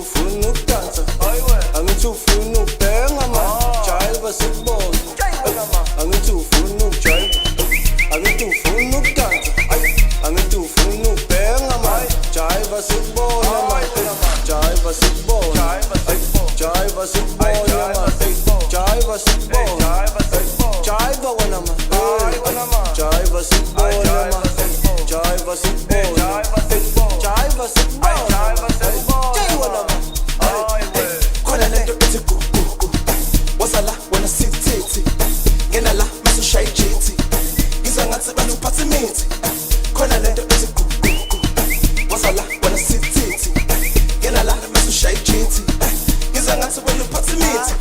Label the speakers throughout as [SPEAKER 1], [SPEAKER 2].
[SPEAKER 1] ufuna ukudansa, angithi ufuna ukubhenga man, jive sikubone. Angithi ufuna ukujive, angithi ufuna ukudansa, angithi ufuna ukubhenga man, jive sikubone man, jive sikubone, jive sikubone man, jive sikubone, jive wena man, jive sikubone man, jive sikubone, jive sikubone.
[SPEAKER 2] Khona lento ethi gu gu gu, wasala wena sithi ngena la masusha ijithi, ngizwa ngathi bathi uphathe imithi. Khona lento ethi gu gu gu, wasala wena sithi ngena la masusha ijithi, ngizwa ngathi wena uphathe imithi.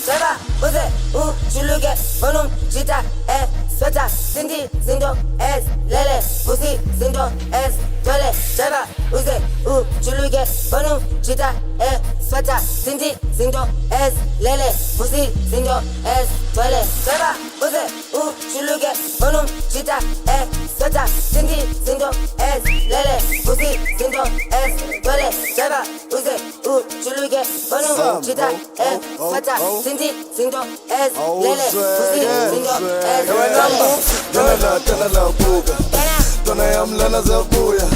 [SPEAKER 3] Java, uze, ujuluke, bonum, jita, sweater, Cindy, zindo, lele, pussy, zindo, dole. Java, uze, ujuluke, bonum, jita, sweater, Cindy, zindo, lele, pussy, zindo, dole. Java, uze, ujuluke, bonum, jita, sweater, Cindy, zindo, lele, pussy, zindo, dole. Java, uze, ujuluke, bonum, jita, sweater, Cindy, zindo, lele, pussy, zindo,
[SPEAKER 4] Donna la buga, Donna yamlana zabuya.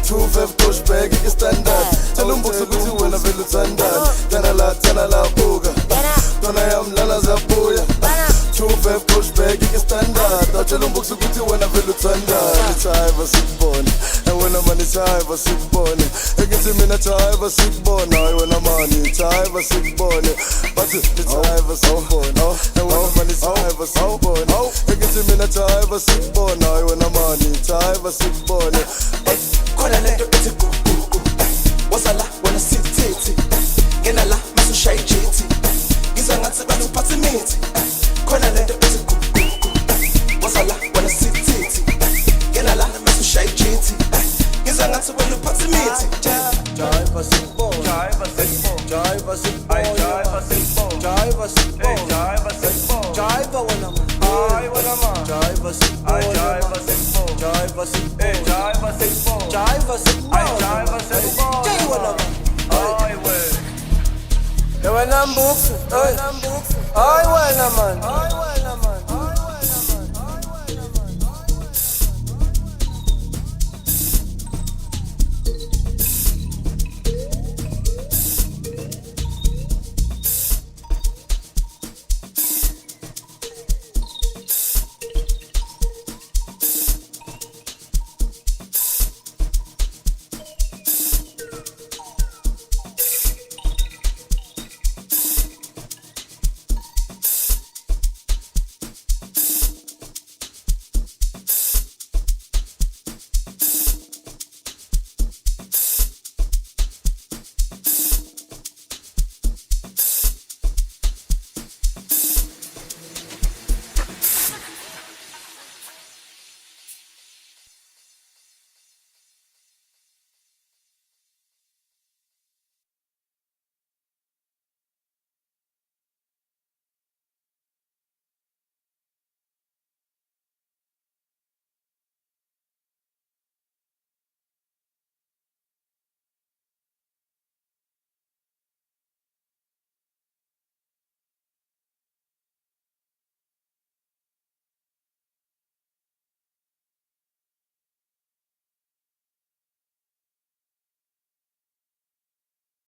[SPEAKER 4] 2-5 pushback standard. Tell them books ukuthi wena vele uthandana. Donna la buga, Donna yamlana zabuya. 2-5 pushback standard. Tell them books ukuthi wena vele uthandana. Ithiva sikubone, wena man ithiva sikubone. Ekithi mina ithiva sikubone, hayi wena man ithiva sikubone. Bathi ithiva sikubone, wena man ithiva sikubone. Ekithi mina ithiva sikubone, hayi wena man ithiva sikubone.
[SPEAKER 2] Khona lento ethi gu gu gu, wasala wena sithi ngena la masusha ijithi, ngizwa ngathi bathi uphathe imithi. Khona lento ethi gu gu gu, wasala wena sithi ngena la masusha ijithi, ngizwa ngathi wena uphathe imithi.
[SPEAKER 1] Jive sikubone, jive sikubone, jive sikubone, jive sikubone, jive wena man, jive sikubone, jive sikubone, jive sikubone, jive wena man. Wena mbuku, ay wena man.